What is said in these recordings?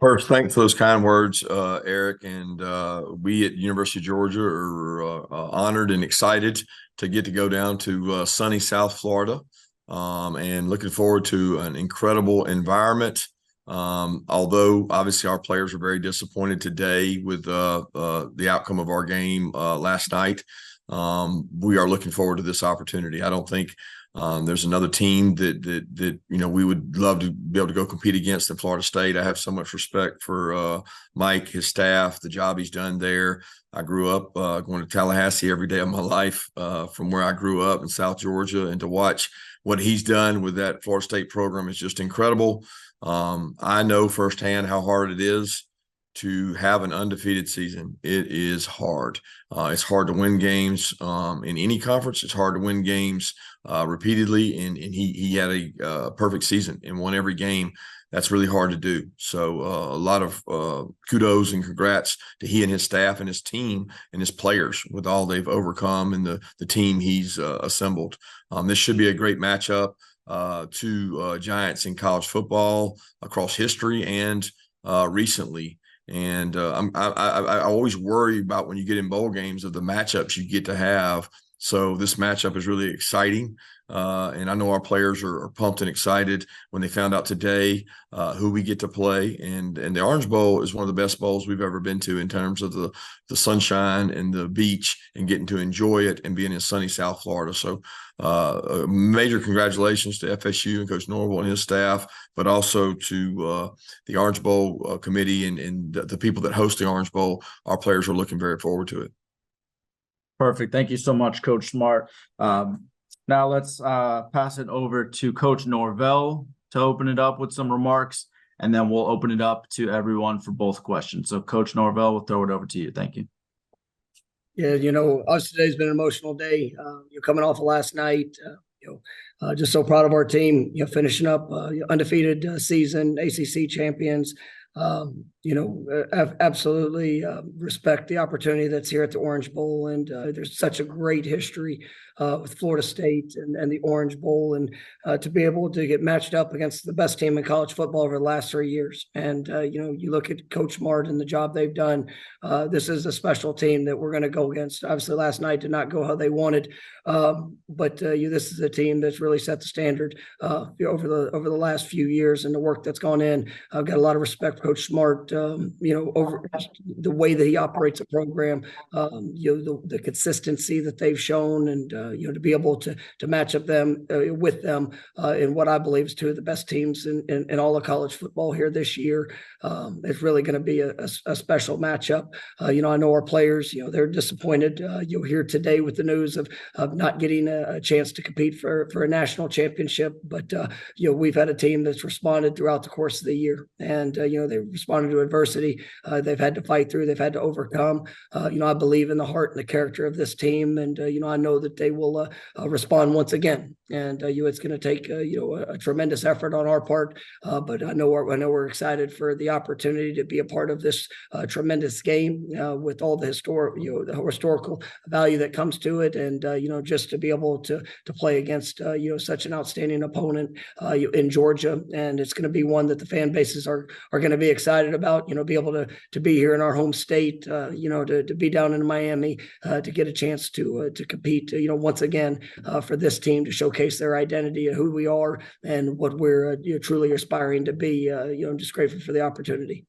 First, thanks for those kind words, Eric. And we at University of Georgia are honored and excited to get to go down to sunny South Florida, and looking forward to an incredible environment. Although obviously our players are very disappointed today with the outcome of our game last night, we are looking forward to this opportunity. I don't think there's another team that we would love to be able to go compete against in Florida State. I have so much respect for Mike, his staff, the job he's done there. I grew up going to Tallahassee every day of my life from where I grew up in South Georgia, and to watch what he's done with that Florida State program is just incredible. I know firsthand how hard it is to have an undefeated season. It is hard. It's hard to win games in any conference. It's hard to win games repeatedly, and he had a perfect season and won every game. That's really hard to do. So a lot of kudos and congrats to he and his staff and his team and his players with all they've overcome and the team he's assembled. This should be a great matchup. Two giants in college football across history and recently. And I always worry about when you get in bowl games of the matchups you get to have. So this matchup is really exciting. And I know our players are pumped and excited when they found out today who we get to play. And the Orange Bowl is one of the best bowls we've ever been to in terms of the sunshine and the beach and getting to enjoy it and being in sunny South Florida. So major congratulations to FSU and Coach Norvell and his staff, but also to the Orange Bowl committee and the people that host the Orange Bowl. Our players are looking very forward to it. Perfect. Thank you so much, Coach Smart. Now let's pass it over to Coach Norvell to open it up with some remarks, and then we'll open it up to everyone for both questions. So Coach Norvell, we'll throw it over to you. Thank you. Yeah, us today's been an emotional day. You're coming off of last night. Just so proud of our team. Finishing up undefeated season, ACC champions. Absolutely respect the opportunity that's here at the Orange Bowl, and there's such a great history with Florida State and the Orange Bowl, and to be able to get matched up against the best team in college football over the last 3 years. And you look at Coach Mart and the job they've done. This is a special team that we're going to go against. Obviously, last night did not go how they wanted, but this is a team that's really set the standard over the last few years, and the work that's gone in. I've got a lot of respect for Coach Smart. Over the way that he operates a program, the consistency that they've shown, and to be able to match up with them in what I believe is two of the best teams in all of college football here this year. It's really going to be a special matchup. I know our players, they're disappointed. You'll hear today with the news of not getting a chance to compete for a national championship, but we've had a team that's responded throughout the course of the year, and they've responded to adversity. They've had to fight through. They've had to overcome. I believe in the heart and the character of this team, and I know that they will respond once again. And it's going to take a tremendous effort on our part, but I know we're excited for the opportunity to be a part of this tremendous game with all the historical value that comes to it, and just to be able to play against such an outstanding opponent in Georgia, and it's going to be one that the fan bases are going to be excited about. Be able to be here in our home state, to be down in Miami, to get a chance to compete, once again for this team, to showcase their identity and who we are and what we're truly aspiring to be. I'm just grateful for the opportunity.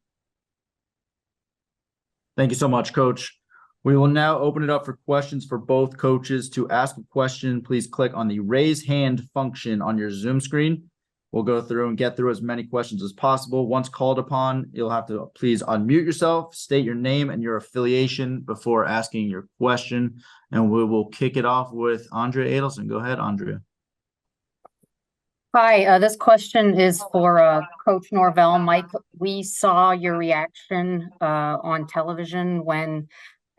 Thank you so much, Coach. We will now open it up for questions for both coaches. To ask a question, please click on the raise hand function on your Zoom screen. We'll go through and get through as many questions as possible. Once called upon, you'll have to please unmute yourself, state your name and your affiliation before asking your question. And we will kick it off with Andrea Adelson. Go ahead, Andrea. Hi, this question is for Coach Norvell. Mike, we saw your reaction on television when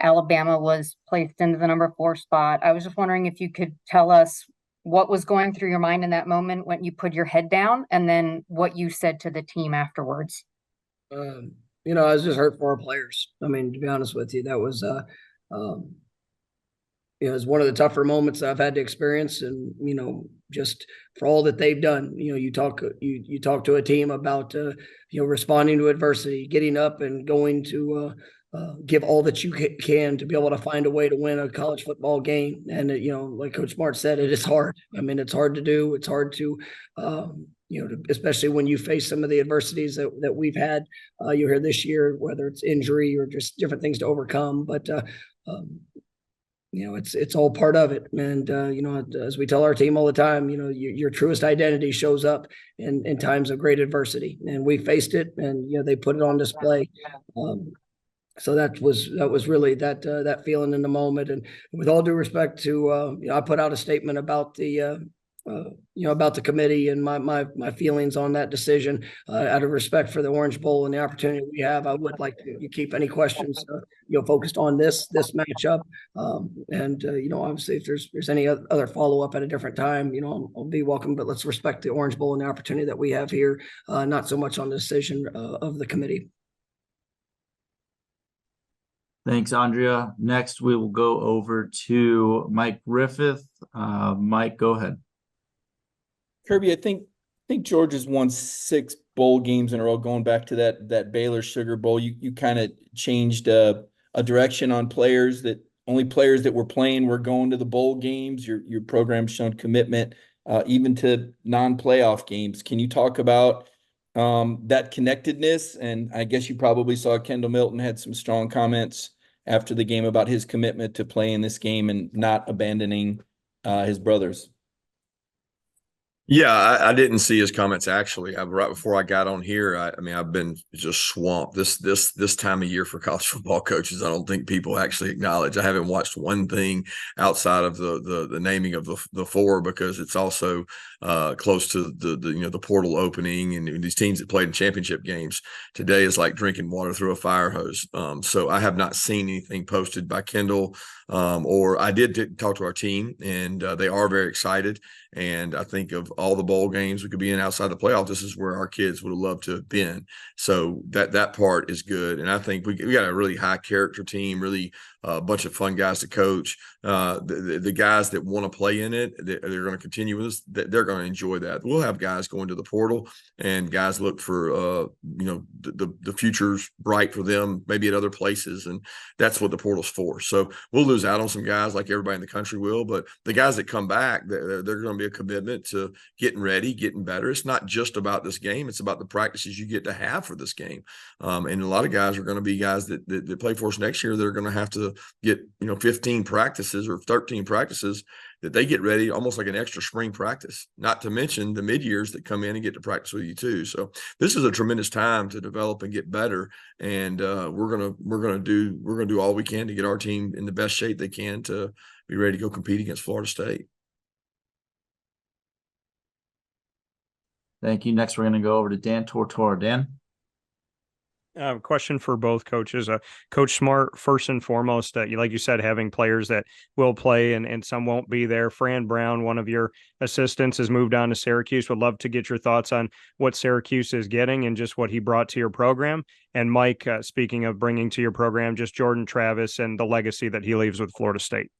Alabama was placed into the number 4 spot. I was just wondering if you could tell us what was going through your mind in that moment when you put your head down, and then what you said to the team afterwards. I was just hurt for our players. I mean, to be honest with you, that was it's one of the tougher moments I've had to experience, and just for all that they've done. You talk to a team about responding to adversity, getting up and going to give all that you can to be able to find a way to win a college football game. And like Coach Smart said, it is hard. I mean, it's hard to do. It's hard to especially when you face some of the adversities that we've had here this year, whether it's injury or just different things to overcome. But it's all part of it. And as we tell our team all the time, your truest identity shows up in times of great adversity, and we faced it, and they put it on display. So that was really that feeling in the moment. And with all due respect to, I put out a statement about the about the committee and my feelings on that decision. Out of respect for the Orange Bowl and the opportunity we have, I would like to keep any questions focused on this matchup. And obviously, if there's any other follow up at a different time, I'll be welcome. But let's respect the Orange Bowl and the opportunity that we have here, not so much on the decision of the committee. Thanks, Andrea. Next, we will go over to Mike Griffith. Mike, go ahead. Kirby, I think Georgia's won 6 bowl games in a row, going back to that Baylor Sugar Bowl. You kind of changed a direction on players, that only players that were playing were going to the bowl games. Your program's shown commitment even to non-playoff games. Can you talk about that connectedness? And I guess you probably saw Kendall Milton had some strong comments after the game about his commitment to playing this game and not abandoning his brothers. Yeah, I didn't see his comments actually. Right before I got on here, I mean, I've been just swamped this time of year for college football coaches. I don't think people actually acknowledge. I haven't watched one thing outside of the naming of the 4, because it's also close to the portal opening, and these teams that played in championship games today is like drinking water through a fire hose. So I have not seen anything posted by Kendall, or I did talk to our team, and they are very excited. And I think of all the bowl games we could be in outside the playoff, this is where our kids would have loved to have been. So that part is good. And I think we got a really high character team, really a bunch of fun guys to coach. The guys that want to play in it, they're going to continue with us. They're going to enjoy that. We'll have guys going to the portal, and guys look for the future's bright for them, maybe at other places, and that's what the portal's for. So we'll lose out on some guys like everybody in the country will, but the guys that come back, they're going to be a commitment to getting ready, getting better. It's not just about this game; it's about the practices you get to have for this game. And a lot of guys are going to be guys that play for us next year. They're going to have to get 15 practices or 13 practices that they get ready, almost like an extra spring practice, not to mention the mid-years that come in and get to practice with you too. So this is a tremendous time to develop and get better. And we're gonna do all we can to get our team in the best shape they can to be ready to go compete against Florida State. Thank you. Next, we're going to go over to Dan Tortora. Dan? Question for both coaches. Coach Smart, first and foremost, like you said, having players that will play and some won't be there. Fran Brown, one of your assistants, has moved on to Syracuse. Would love to get your thoughts on what Syracuse is getting and just what he brought to your program. And Mike, speaking of bringing to your program, just Jordan Travis and the legacy that he leaves with Florida State.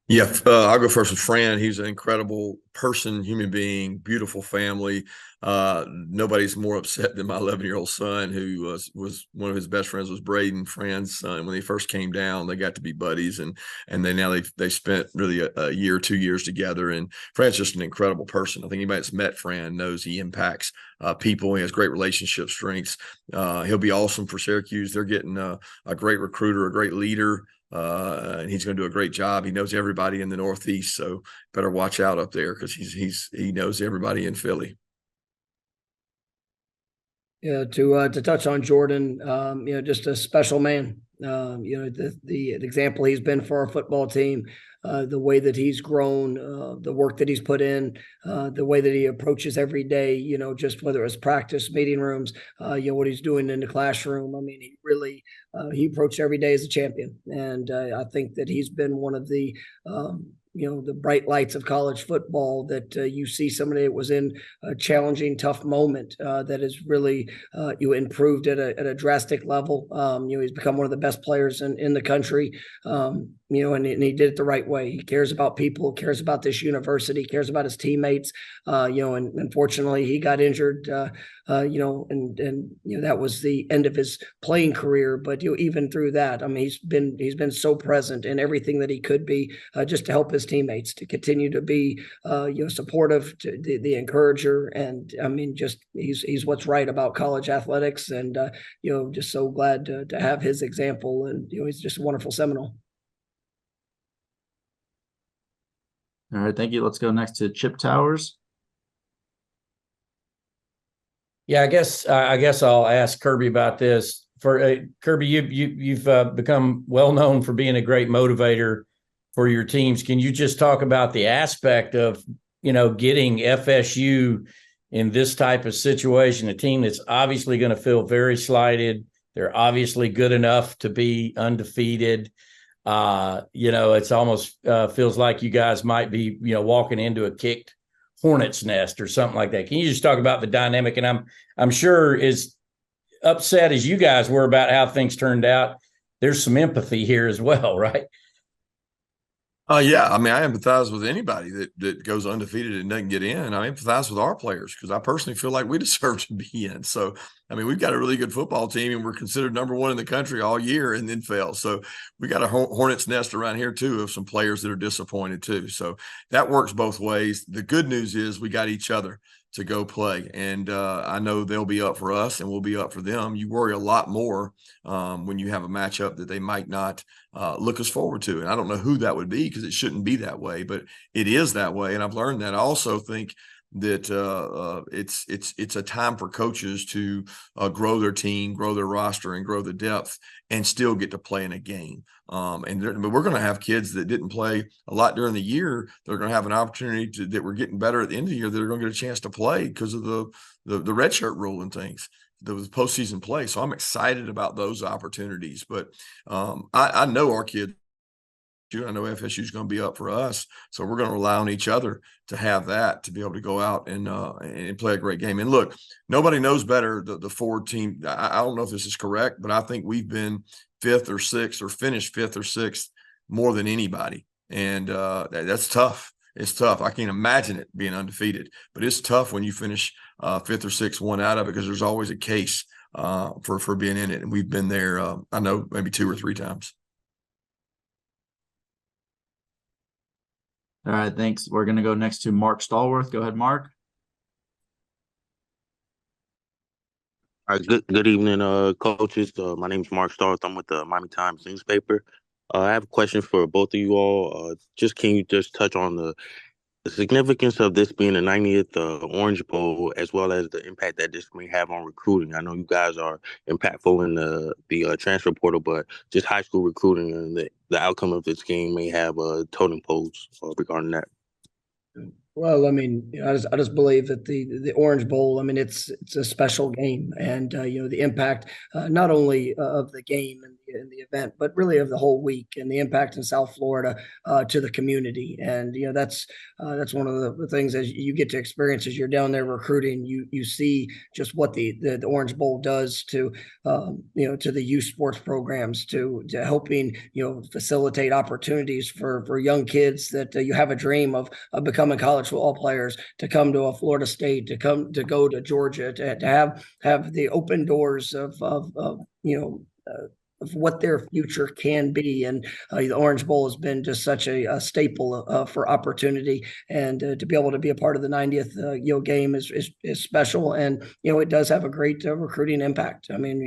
Yeah, I'll go first with Fran. He's an incredible person, human being, beautiful family. Nobody's more upset than my 11-year-old son, who was one of his best friends was Braden, Fran's son. When they first came down, they got to be buddies, and they spent really a year, 2 years together. And Fran's just an incredible person. I think anybody that's met Fran knows he impacts people. He has great relationship strengths. He'll be awesome for Syracuse. They're getting a great recruiter, a great leader. And he's going to do a great job. He knows everybody in the Northeast, so better watch out up there, because he knows everybody in Philly. Yeah, to touch on Jordan, just a special man. The example he's been for our football team, the way that he's grown, the work that he's put in, the way that he approaches every day, just whether it's practice, meeting rooms, what he's doing in the classroom. I mean, he really, he approached every day as a champion. And I think that he's been one of the the bright lights of college football, that you see somebody that was in a challenging, tough moment that has really improved at a drastic level. He's become one of the best players in the country. And he did it the right way. He cares about people, cares about this university, cares about his teammates. And unfortunately, he got injured. That was the end of his playing career. But even through that, I mean, he's been so present in everything that he could be, just to help his teammates, to continue to be supportive, to the encourager, and I mean, just he's what's right about college athletics, and just so glad to have his example, and he's just a wonderful Seminole. All right, thank you. Let's go next to Chip Towers. Yeah, I guess I'll ask Kirby about this. For Kirby, you've become well known for being a great motivator for your teams. Can you just talk about the aspect of getting FSU in this type of situation? A team that's obviously going to feel very slighted. They're obviously good enough to be undefeated. It's almost feels like you guys might be walking into a kicked hornet's nest or something like that. Can you just talk about the dynamic? And I'm sure, as upset as you guys were about how things turned out, there's some empathy here as well, right? Yeah, I mean, I empathize with anybody that goes undefeated and doesn't get in. I empathize with our players because I personally feel like we deserve to be in. So, I mean, we've got a really good football team, and we're considered number one in the country all year and then fail. So we got a hornet's nest around here too of some players that are disappointed too. So that works both ways. The good news is we got each other to go play, and I know they'll be up for us and we'll be up for them. You worry a lot more when you have a matchup that they might not look us forward to, and I don't know who that would be, because it shouldn't be that way, but it is that way, and I've learned that. I also think that it's a time for coaches to grow their team, grow their roster, and grow the depth, and still get to play in a game. But we're going to have kids that didn't play a lot during the year. They're going to have an opportunity that we're getting better at the end of the year. They're going to get a chance to play because of the redshirt rule and things. There was postseason play. So I'm excited about those opportunities. But I know our kids. I know FSU is going to be up for us, so we're going to rely on each other to have that, to be able to go out and play a great game. And look, nobody knows better the Ford team. I don't know if this is correct, but I think we've been fifth or sixth, or finished fifth or sixth more than anybody, and that's tough. It's tough. I can't imagine it being undefeated, but it's tough when you finish fifth or sixth, one out of it, because there's always a case for being in it, and we've been there. I know maybe 2 or 3 times. All right, thanks. We're going to go next to Mark Stallworth. Go ahead, Mark. All right, good evening, coaches. My name is Mark Stallworth. I'm with the Miami Times newspaper. I have a question for both of you all. Can you just touch on the significance of this being the 90th Orange Bowl, as well as the impact that this may have on recruiting? I know you guys are impactful in the transfer portal, but just high school recruiting and the outcome of this game may have totem poles regarding that. Well, I mean, I just believe that the Orange Bowl, I mean, it's a special game, and the impact not only of the game and the event, but really of the whole week, and the impact in South Florida to the community. And that's one of the things as you get to experience as you're down there recruiting. You see just what the Orange Bowl does to to the youth sports programs, to helping facilitate opportunities for young kids that you have a dream of becoming college football players, to come to a Florida State, to go to Georgia, to have the open doors of what their future can be. And the Orange Bowl has been just such a staple for opportunity, and to be able to be a part of the 90th game is special, and it does have a great recruiting impact. I mean,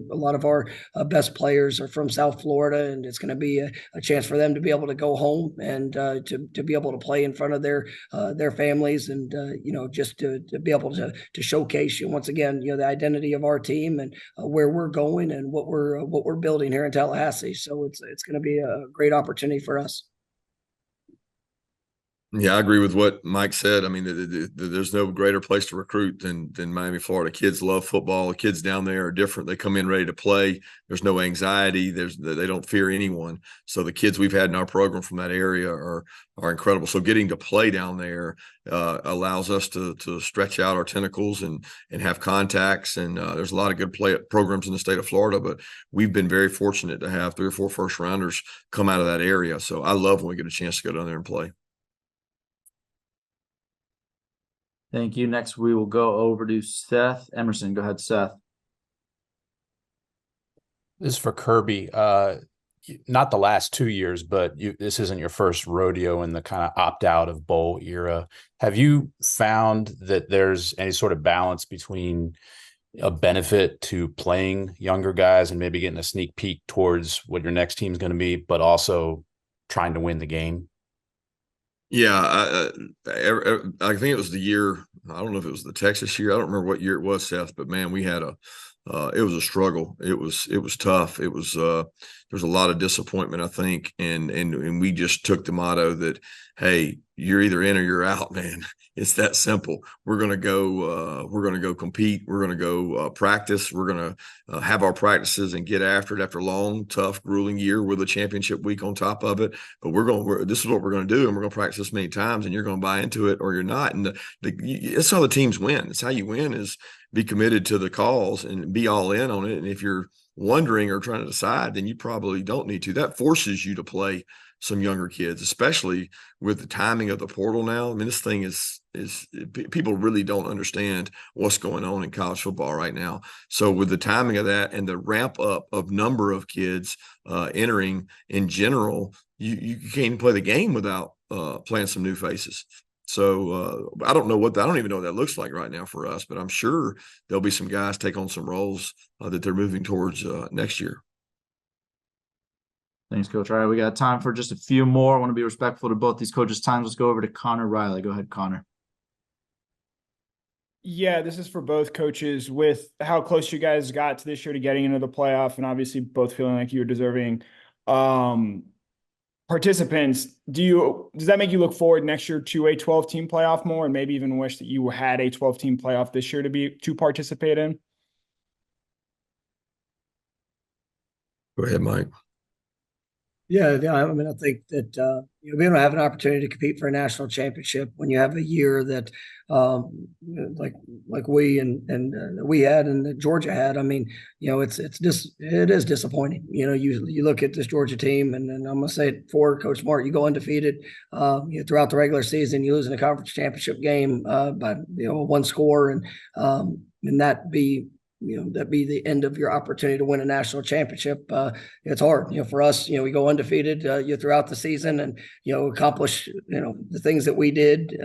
a lot of our best players are from South Florida, and it's going to be a chance for them to be able to go home and to be able to play in front of their families, and just to be able to showcase once again the identity of our team, and where we're going, and what we're building here in Tallahassee. So it's going to be a great opportunity for us. Yeah, I agree with what Mike said. I mean, there's no greater place to recruit than Miami, Florida. Kids love football. The kids down there are different. They come in ready to play. There's no anxiety. They don't fear anyone. So the kids we've had in our program from that area are incredible. So getting to play down there allows us to stretch out our tentacles and have contacts. And there's a lot of good programs in the state of Florida, but we've been very fortunate to have 3 or 4 first rounders come out of that area. So I love when we get a chance to go down there and play. Thank you. Next, we will go over to Seth Emerson. Go ahead, Seth. This is for Kirby. Not the last 2 years, but this isn't your first rodeo in the kind of opt out of bowl era. Have you found that there's any sort of balance between a benefit to playing younger guys and maybe getting a sneak peek towards what your next team is going to be, but also trying to win the game? Yeah, I think it was the year. I don't know if it was the Texas year. I don't remember what year it was, Seth. But man, we had it was a struggle. It was tough. It was there was a lot of disappointment, I think, and we just took the motto that, hey, you're either in or you're out, man. It's that simple. We're gonna go compete. We're gonna go practice. We're gonna have our practices and get after it after a long, tough, grueling year with a championship week on top of it. But this is what we're gonna do, and we're gonna practice this many times, and you're gonna buy into it or you're not. And that's how the teams win. It's how you win is be committed to the cause and be all in on it. And if you're wondering or trying to decide, then you probably don't need to. That forces you to play some younger kids, especially with the timing of the portal now. I mean, this thing is people really don't understand what's going on in college football right now. So with the timing of that and the ramp up of number of kids entering in general, you can't even play the game without playing some new faces. So I don't even know what that looks like right now for us, but I'm sure there'll be some guys take on some roles that they're moving towards next year. Thanks, Coach. All right, we got time for just a few more. I want to be respectful to both these coaches' times. Let's go over to Connor Riley. Go ahead, Connor. Yeah, this is for both coaches. With how close you guys got to this year to getting into the playoff, and obviously both feeling like you're deserving participants, does that make you look forward next year to a 12-team playoff more, and maybe even wish that you had a 12-team playoff this year to participate in? Go ahead, Mike. Yeah, I mean, I think that we don't have an opportunity to compete for a national championship when you have a year that like we and we had and that Georgia had. I mean, it is disappointing. You look at this Georgia team, and I'm gonna say it for Coach Smart, you go undefeated throughout the regular season, you lose in a conference championship game by one score, and that be the end of your opportunity to win a national championship. It's hard, for us, we go undefeated throughout the season and, accomplish, the things that we did.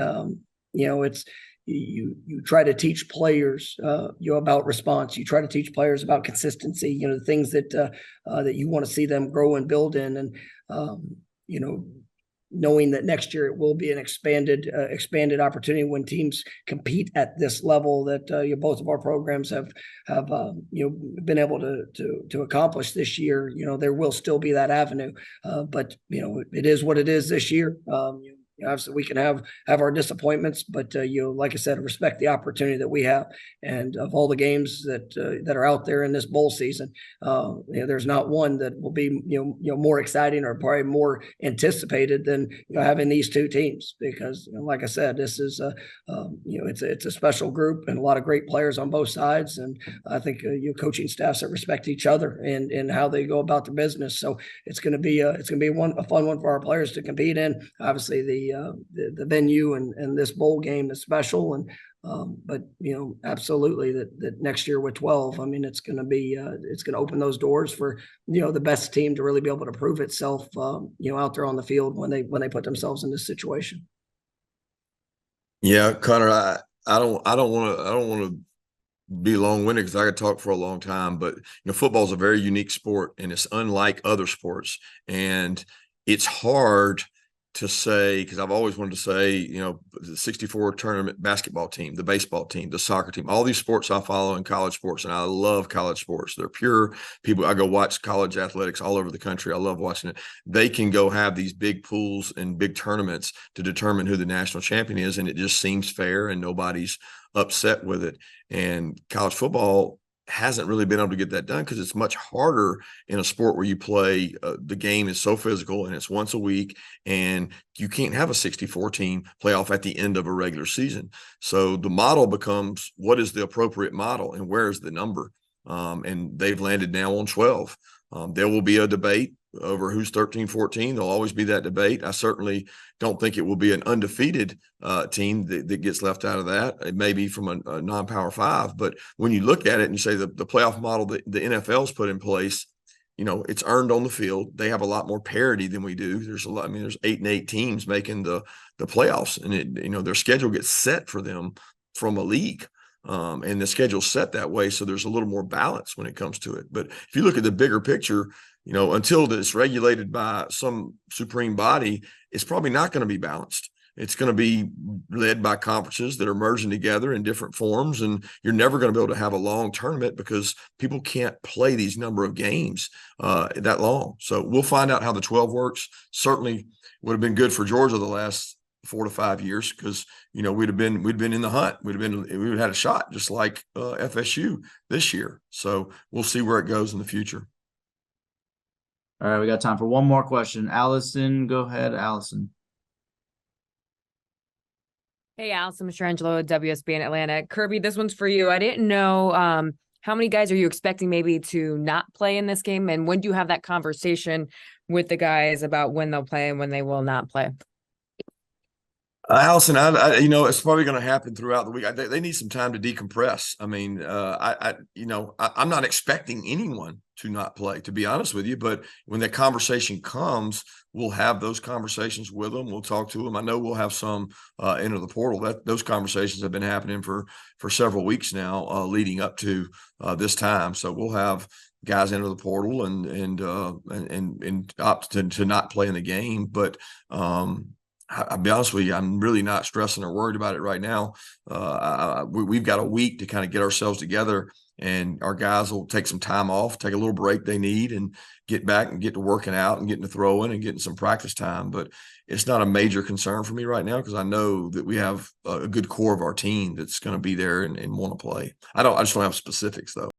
It's, you try to teach players, about response. You try to teach players about consistency, the things that you want to see them grow and build in. And, knowing that next year it will be an expanded opportunity when teams compete at this level that both of our programs have been able to accomplish this year. There will still be that avenue, but it is what it is this year. Obviously, we can have our disappointments, but like I said, respect the opportunity that we have, and of all the games that are out there in this bowl season, there's not one that will be more exciting or probably more anticipated than having these two teams, because like I said, this is it's a special group and a lot of great players on both sides, and I think coaching staffs that respect each other and how they go about their business. So it's going to be a fun one for our players to compete in. Obviously, the venue and this bowl game is special, and but absolutely that next year with 12, I mean, it's going to open those doors for the best team to really be able to prove itself out there on the field when they put themselves in this situation. Yeah, Connor, I don't want to be long-winded because I could talk for a long time, but football is a very unique sport, and it's unlike other sports, and it's hard to say, because I've always wanted to say, the 64 tournament basketball team, the baseball team, the soccer team, all these sports I follow in college sports, and I love college sports. They're pure people. I go watch college athletics all over the country. I love watching it. They can go have these big pools and big tournaments to determine who the national champion is, and it just seems fair and nobody's upset with it. And college football hasn't really been able to get that done because it's much harder in a sport where you play. The game is so physical and it's once a week, and you can't have a 64 team playoff at the end of a regular season. So the model becomes, what is the appropriate model and where is the number? And they've landed now on 12. There will be a debate over who's 13, 14. There'll always be that debate. I certainly don't think it will be an undefeated team that gets left out of that. It may be from a non-power 5, but when you look at it and you say the playoff model that the NFL's put in place, it's earned on the field. They have a lot more parity than we do. There's a lot. There's 8 and 8 teams making the playoffs, and their schedule gets set for them from a league. And the schedule's set that way, so there's a little more balance when it comes to it. But if you look at the bigger picture, until it's regulated by some supreme body, it's probably not going to be balanced. It's going to be led by conferences that are merging together in different forms, and you're never going to be able to have a long tournament because people can't play these number of games that long. So we'll find out how the 12 works. Certainly would have been good for Georgia the last 4 to 5 years because we'd been in the hunt. We would have had a shot just like FSU this year. So we'll see where it goes in the future. All right, we got time for one more question. Allison, go ahead, Allison. Hey, Allison Mastrangelo, WSB in Atlanta. Kirby, this one's for you. I didn't know how many guys are you expecting maybe to not play in this game, and when do you have that conversation with the guys about when they'll play and when they will not play? Allison, it's probably going to happen throughout the week. They need some time to decompress. I'm not expecting anyone to not play, to be honest with you. But when that conversation comes, we'll have those conversations with them. We'll talk to them. I know we'll have some enter the portal. Those conversations have been happening for several weeks now, leading up to this time. So we'll have guys enter the portal and opt to not play in the game, but. I'll be honest with you, I'm really not stressing or worried about it right now. We've got a week to kind of get ourselves together, and our guys will take some time off, take a little break they need, and get back and get to working out and getting to throwing and getting some practice time. But it's not a major concern for me right now because I know that we have a good core of our team that's going to be there and want to play. I just don't have specifics though.